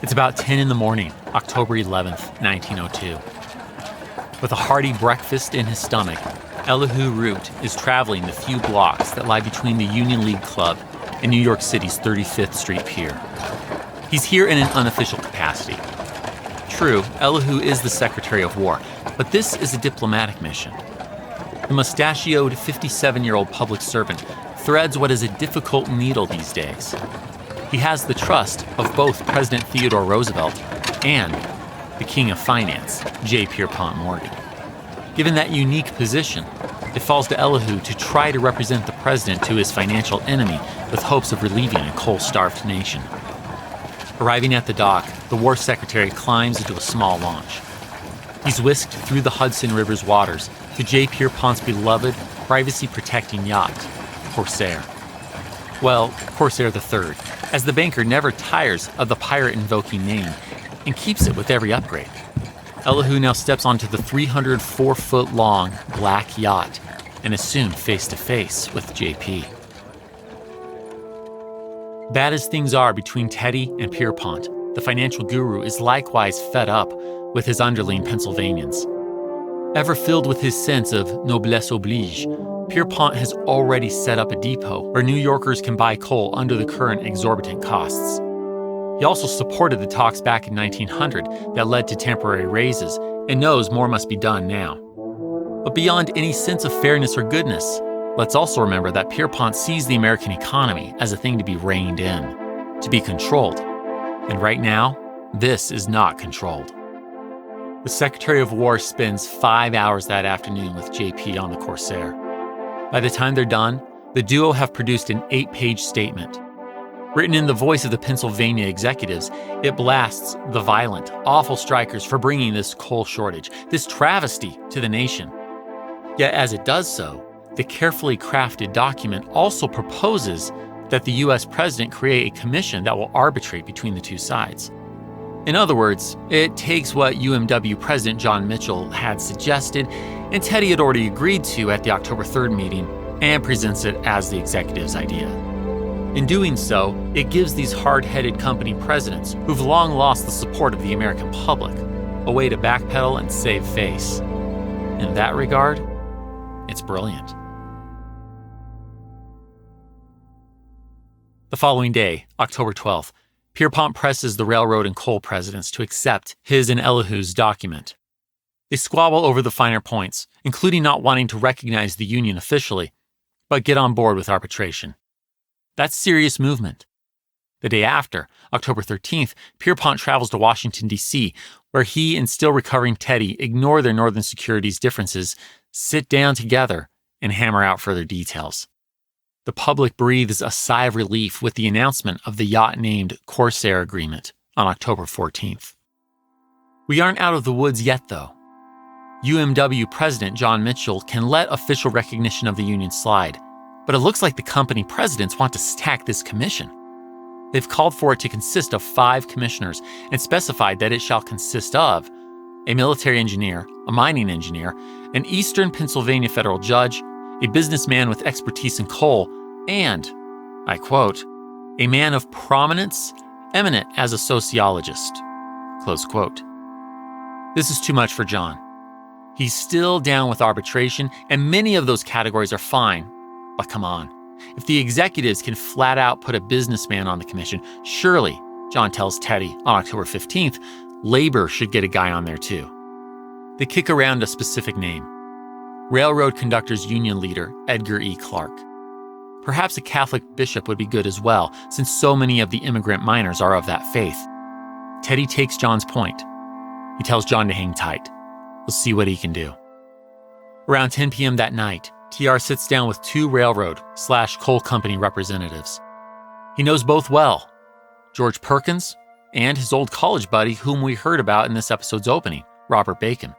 It's about 10 in the morning, October 11th, 1902. With a hearty breakfast in his stomach, Elihu Root is traveling the few blocks that lie between the Union League Club and New York City's 35th Street Pier. He's here in an unofficial capacity. True, Elihu is the Secretary of War, but this is a diplomatic mission. The mustachioed 57-year-old public servant threads what is a difficult needle these days. He has the trust of both President Theodore Roosevelt and the King of Finance, J. Pierpont Morgan. Given that unique position, it falls to Elihu to try to represent the president to his financial enemy with hopes of relieving a coal-starved nation. Arriving at the dock, the war secretary climbs into a small launch. He's whisked through the Hudson River's waters to J. Pierpont's beloved privacy-protecting yacht, Corsair. Well, Corsair III, as the banker never tires of the pirate-invoking name and keeps it with every upgrade. Elihu now steps onto the 304-foot-long black yacht and is soon face-to-face with J.P. Bad as things are between Teddy and Pierpont, the financial guru is likewise fed up with his underling Pennsylvanians. Ever filled with his sense of noblesse oblige, Pierpont has already set up a depot where New Yorkers can buy coal under the current exorbitant costs. He also supported the talks back in 1900 that led to temporary raises and knows more must be done now. But beyond any sense of fairness or goodness, let's also remember that Pierpont sees the American economy as a thing to be reined in, to be controlled. And right now, this is not controlled. The Secretary of War spends 5 hours that afternoon with J.P. on the Corsair. By the time they're done, the duo have produced an 8-page statement. Written in the voice of the Pennsylvania executives, it blasts the violent, awful strikers for bringing this coal shortage, this travesty to the nation. Yet as it does so, the carefully crafted document also proposes that the U.S. president create a commission that will arbitrate between the two sides. In other words, it takes what UMW President John Mitchell had suggested and Teddy had already agreed to at the October 3rd meeting and presents it as the executive's idea. In doing so, it gives these hard-headed company presidents who've long lost the support of the American public a way to backpedal and save face. In that regard, it's brilliant. The following day, October 12th, Pierpont presses the railroad and coal presidents to accept his and Elihu's document. They squabble over the finer points, including not wanting to recognize the union officially, but get on board with arbitration. That's serious movement. The day after, October 13th, Pierpont travels to Washington, D.C., where he and still recovering Teddy ignore their Northern Securities differences, sit down together, and hammer out further details. The public breathes a sigh of relief with the announcement of the yacht-named Corsair Agreement on October 14th. We aren't out of the woods yet, though. UMW President John Mitchell can let official recognition of the union slide, but it looks like the company presidents want to stack this commission. They've called for it to consist of 5 commissioners and specified that it shall consist of a military engineer, a mining engineer, an Eastern Pennsylvania federal judge, a businessman with expertise in coal, and, I quote, a man of prominence, eminent as a sociologist, close quote. This is too much for John. He's still down with arbitration, and many of those categories are fine, but come on. If the executives can flat out put a businessman on the commission, surely, John tells Teddy on October 15th, labor should get a guy on there too. They kick around a specific name. Railroad Conductors Union leader Edgar E. Clark. Perhaps a Catholic bishop would be good as well, since so many of the immigrant miners are of that faith. Teddy takes John's point. He tells John to hang tight. We'll see what he can do. Around 10 p.m. that night, TR sits down with 2 railroad/coal company representatives. He knows both well, George Perkins and his old college buddy whom we heard about in this episode's opening, Robert Bacon.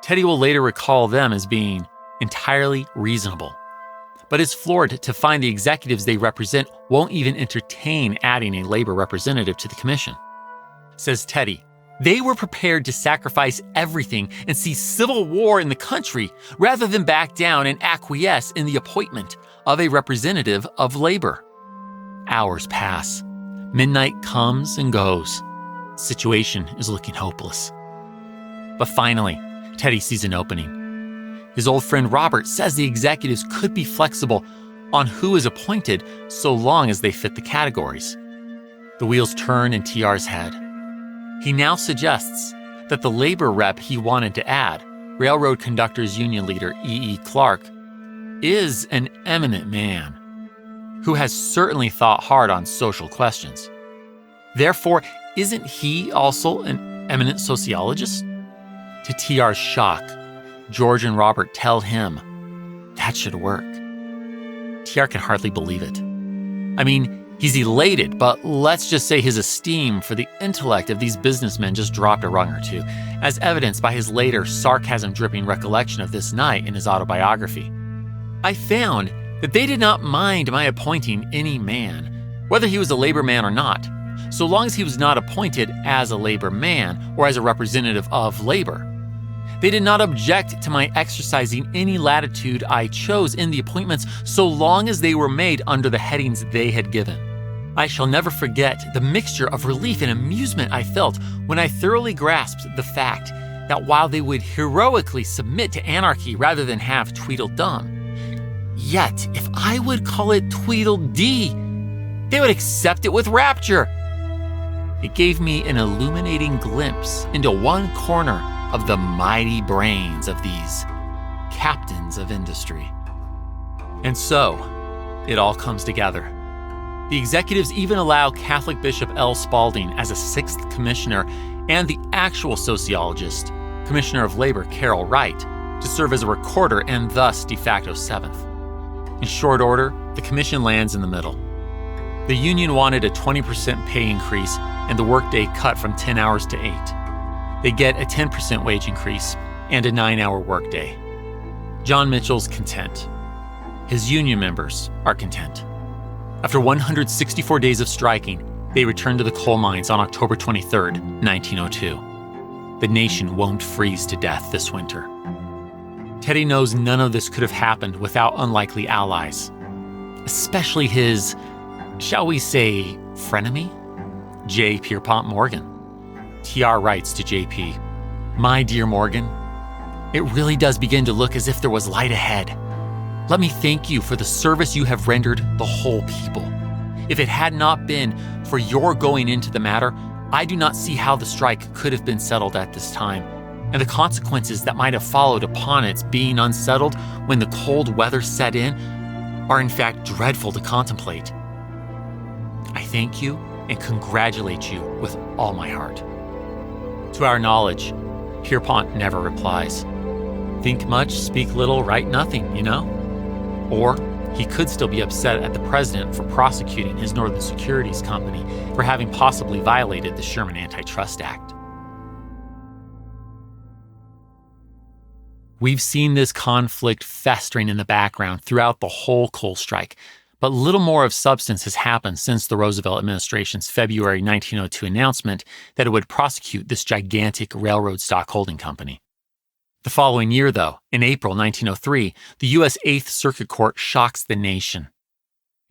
Teddy will later recall them as being entirely reasonable, but is floored to find the executives they represent won't even entertain adding a labor representative to the commission. Says Teddy, they were prepared to sacrifice everything and see civil war in the country rather than back down and acquiesce in the appointment of a representative of labor. Hours pass. Midnight comes and goes. The situation is looking hopeless. But finally, Teddy sees an opening. His old friend Robert says the executives could be flexible on who is appointed so long as they fit the categories. The wheels turn in TR's head. He now suggests that the labor rep he wanted to add, Railroad Conductors Union leader E.E. Clark, is an eminent man who has certainly thought hard on social questions. Therefore, isn't he also an eminent sociologist? To TR's shock, George and Robert tell him that should work. TR can hardly believe it. I mean, he's elated, but let's just say his esteem for the intellect of these businessmen just dropped a rung or two, as evidenced by his later sarcasm-dripping recollection of this night in his autobiography. I found that they did not mind my appointing any man, whether he was a labor man or not, so long as he was not appointed as a labor man or as a representative of labor. They did not object to my exercising any latitude I chose in the appointments so long as they were made under the headings they had given. I shall never forget the mixture of relief and amusement I felt when I thoroughly grasped the fact that while they would heroically submit to anarchy rather than have Tweedledum, yet if I would call it Tweedledee, they would accept it with rapture. It gave me an illuminating glimpse into one corner of the mighty brains of these captains of industry. And so, it all comes together. The executives even allow Catholic Bishop L. Spalding as a sixth commissioner and the actual sociologist, Commissioner of Labor Carol Wright, to serve as a recorder and thus de facto seventh. In short order, the commission lands in the middle. The union wanted a 20% pay increase and the workday cut from 10 hours to 8. They get a 10% wage increase and a 9-hour workday. John Mitchell's content. His union members are content. After 164 days of striking, they return to the coal mines on October 23, 1902. The nation won't freeze to death this winter. Teddy knows none of this could have happened without unlikely allies, especially his, shall we say, frenemy, J. Pierpont Morgan. TR writes to J.P., "My dear Morgan, it really does begin to look as if there was light ahead. Let me thank you for the service you have rendered the whole people. If it had not been for your going into the matter, I do not see how the strike could have been settled at this time, and the consequences that might have followed upon its being unsettled when the cold weather set in are in fact dreadful to contemplate. I thank you and congratulate you with all my heart." To our knowledge, Pierpont never replies. Think much, speak little, write nothing, you know? Or he could still be upset at the president for prosecuting his Northern Securities company for having possibly violated the Sherman Antitrust Act. We've seen this conflict festering in the background throughout the whole coal strike, but little more of substance has happened since the Roosevelt administration's February 1902 announcement that it would prosecute this gigantic railroad stockholding company. The following year, though, in April 1903, the U.S. Eighth Circuit Court shocks the nation.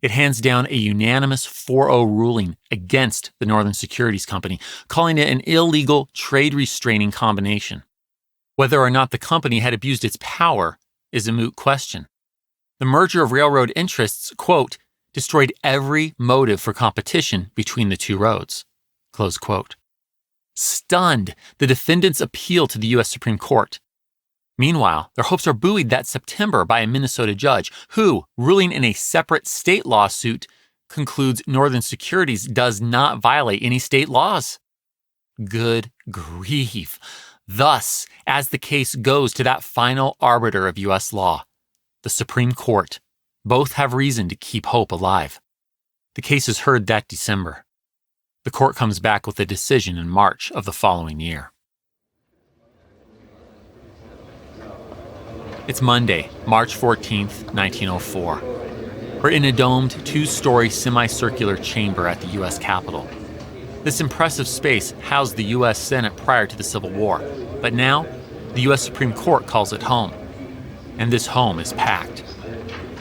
It hands down a unanimous 4-0 ruling against the Northern Securities Company, calling it an illegal trade-restraining combination. Whether or not the company had abused its power is a moot question. The merger of railroad interests, quote, destroyed every motive for competition between the two roads, close quote. Stunned, the defendants appeal to the U.S. Supreme Court. Meanwhile, their hopes are buoyed that September by a Minnesota judge who, ruling in a separate state lawsuit, concludes Northern Securities does not violate any state laws. Good grief. Thus, as the case goes to that final arbiter of U.S. law, the Supreme Court, both have reason to keep hope alive. The case is heard that December. The court comes back with a decision in March of the following year. It's Monday, March 14th, 1904. We're in a domed, two-story semicircular chamber at the U.S. Capitol. This impressive space housed the U.S. Senate prior to the Civil War, but now the U.S. Supreme Court calls it home. And this home is packed.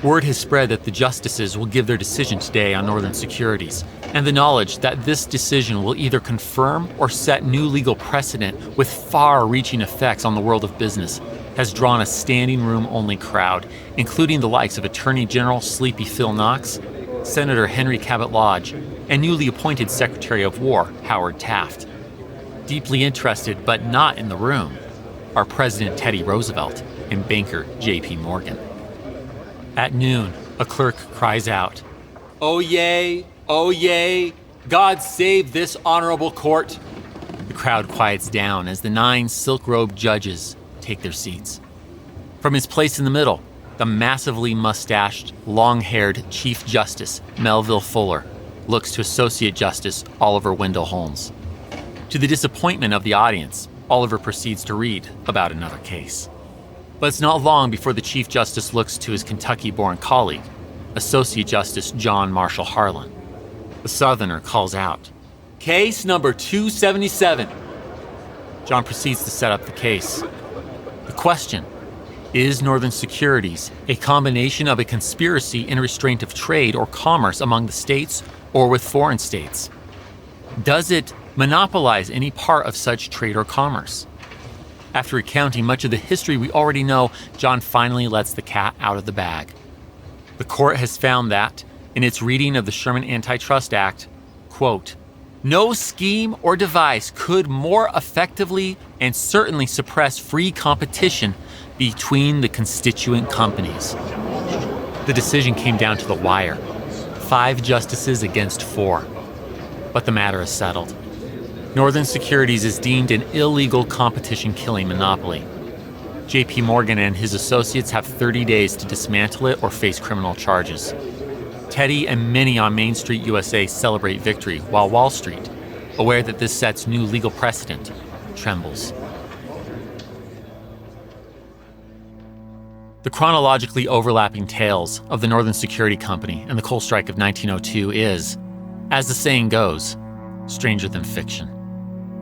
Word has spread that the justices will give their decision today on Northern Securities, and the knowledge that this decision will either confirm or set new legal precedent with far-reaching effects on the world of business has drawn a standing room-only crowd, including the likes of Attorney General Sleepy Phil Knox, Senator Henry Cabot Lodge, and newly appointed Secretary of War Howard Taft. Deeply interested, but not in the room, are President Teddy Roosevelt and banker J.P. Morgan. At noon, a clerk cries out, "Oyez! Oyez! God save this honorable court!" The crowd quiets down as the 9 silk-robed judges take their seats. From his place in the middle, the massively mustached, long-haired Chief Justice Melville Fuller looks to Associate Justice Oliver Wendell Holmes. To the disappointment of the audience, Oliver proceeds to read about another case. But it's not long before the Chief Justice looks to his Kentucky-born colleague, Associate Justice John Marshall Harlan. The Southerner calls out, "Case number 277. John proceeds to set up the case. The question, is Northern Securities a combination of a conspiracy in restraint of trade or commerce among the states or with foreign states? Does it monopolize any part of such trade or commerce? After recounting much of the history we already know, John finally lets the cat out of the bag. The court has found that, in its reading of the Sherman Antitrust Act, quote, no scheme or device could more effectively and certainly suppress free competition between the constituent companies. The decision came down to the wire, 5 justices against 4. But the matter is settled. Northern Securities is deemed an illegal competition-killing monopoly. J.P. Morgan and his associates have 30 days to dismantle it or face criminal charges. Teddy and many on Main Street, USA celebrate victory, while Wall Street, aware that this sets new legal precedent, trembles. The chronologically overlapping tales of the Northern Security Company and the coal strike of 1902 is, as the saying goes, stranger than fiction.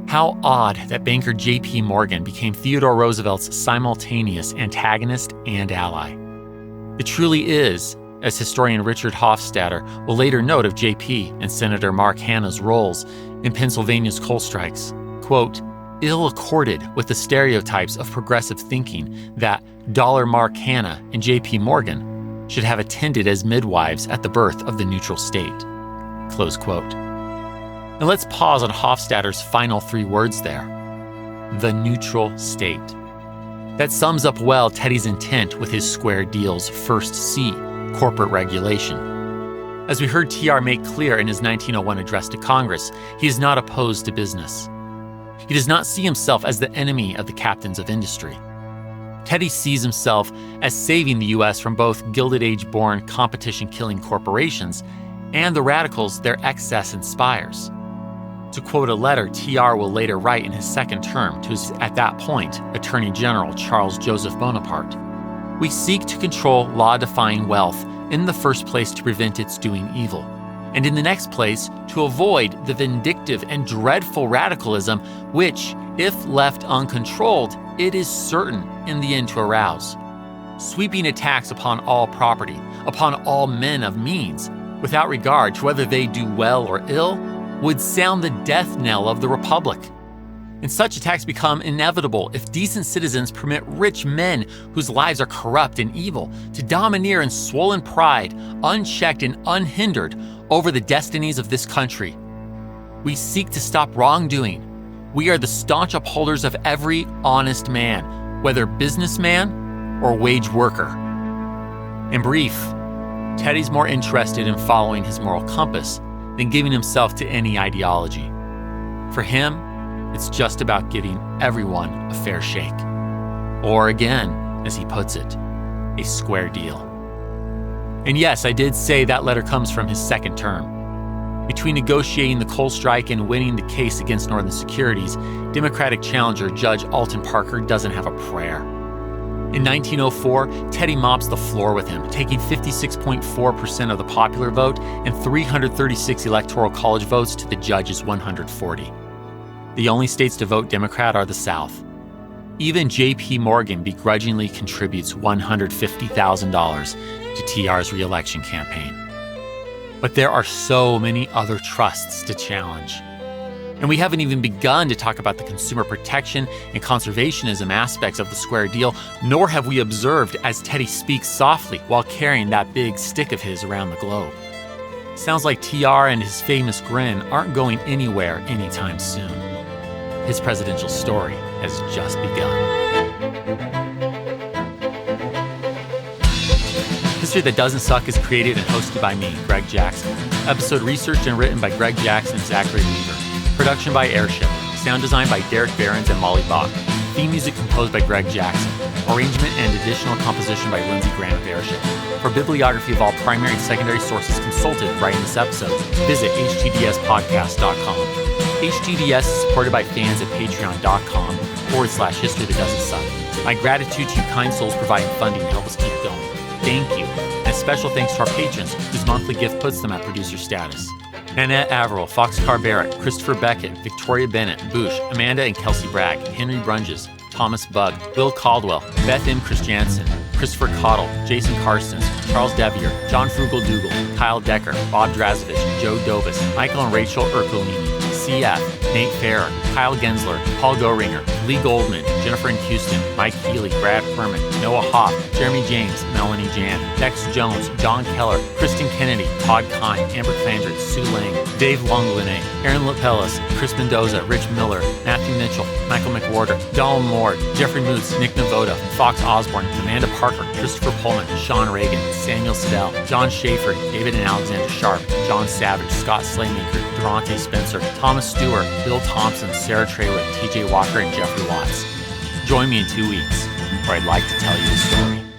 How odd that banker J.P. Morgan became Theodore Roosevelt's simultaneous antagonist and ally. It truly is, as historian Richard Hofstadter will later note of J.P. and Senator Mark Hanna's roles in Pennsylvania's coal strikes, quote, ill accorded with the stereotypes of progressive thinking that Dollar Mark Hanna and J.P. Morgan should have attended as midwives at the birth of the neutral state, close quote. And let's pause on Hofstadter's final 3 words there, the neutral state. That sums up well Teddy's intent with his square deal's first C, corporate regulation. As we heard TR make clear in his 1901 address to Congress, he is not opposed to business. He does not see himself as the enemy of the captains of industry. Teddy sees himself as saving the U.S. from both Gilded Age-born competition-killing corporations and the radicals their excess inspires. To quote a letter TR will later write in his second term to his, at that point, Attorney General Charles Joseph Bonaparte, we seek to control law-defying wealth in the first place to prevent its doing evil, and in the next place to avoid the vindictive and dreadful radicalism which, if left uncontrolled, it is certain in the end to arouse. Sweeping attacks upon all property, upon all men of means, without regard to whether they do well or ill, would sound the death knell of the Republic. And such attacks become inevitable if decent citizens permit rich men whose lives are corrupt and evil to domineer in swollen pride, unchecked and unhindered, over the destinies of this country. We seek to stop wrongdoing. We are the staunch upholders of every honest man, whether businessman or wage worker. In brief, Teddy's more interested in following his moral compass than giving himself to any ideology. For him, it's just about giving everyone a fair shake. Or again, as he puts it, a square deal. And yes, I did say that letter comes from his second term. Between negotiating the coal strike and winning the case against Northern Securities, Democratic challenger Judge Alton Parker doesn't have a prayer. In 1904, Teddy mops the floor with him, taking 56.4% of the popular vote and 336 electoral college votes to the judge's 140. The only states to vote Democrat are the South. Even J.P. Morgan begrudgingly contributes $150,000 to TR's re-election campaign. But there are so many other trusts to challenge. And we haven't even begun to talk about the consumer protection and conservationism aspects of the square deal, nor have we observed as Teddy speaks softly while carrying that big stick of his around the globe. Sounds like TR and his famous grin aren't going anywhere anytime soon. His presidential story has just begun. History That Doesn't Suck is created and hosted by me, Greg Jackson. Episode researched and written by Greg Jackson and Zachary Weaver. Production by Airship. Sound design by Derek Behrens and Molly Bach. Theme music composed by Greg Jackson. Arrangement and additional composition by Lindsey Graham of Airship. For bibliography of all primary and secondary sources consulted writing this episode, visit htdspodcast.com. HTDS is supported by fans at patreon.com/history that doesn't suck. My gratitude to you kind souls providing funding to help us keep going. Thank you. And a special thanks to our patrons, whose monthly gift puts them at producer status. Annette Averill, Foxcar Barrett, Christopher Beckett, Victoria Bennett, Boosh, Amanda and Kelsey Bragg, Henry Brunges, Thomas Bugg, Bill Caldwell, Beth M. Christiansen, Christopher Cottle, Jason Karstens, Charles Devier, John Frugal Dougal, Kyle Decker, Bob Drazovich, Joe Dovis, Michael and Rachel Ercolini, CF, Nate Farrer, Kyle Gensler, Paul Goringer, Lee Goldman, Jennifer and Houston, Mike Healy, Brad Furman, Noah Hoff, Jeremy James, Melanie Jan, Dex Jones, John Keller, Kristen Kennedy, Todd Kine, Amber Flanders, Sue Lang, Dave Longlene, Aaron Lapellis, Chris Mendoza, Rich Miller, Matthew Mitchell, Michael McWhorter, Donald Moore, Jeffrey Moots, Nick Navoda, Fox Osborne, Amanda Parker, Christopher Pullman, Sean Reagan, Samuel Siddell, John Schaefer, David and Alexander Sharp, John Savage, Scott Slaymaker, Durante Spencer, Thomas Stewart, Bill Thompson, Sarah Traylor, TJ Walker, and Jeffrey Watts. Join me in 2 weeks, where I'd like to tell you a story.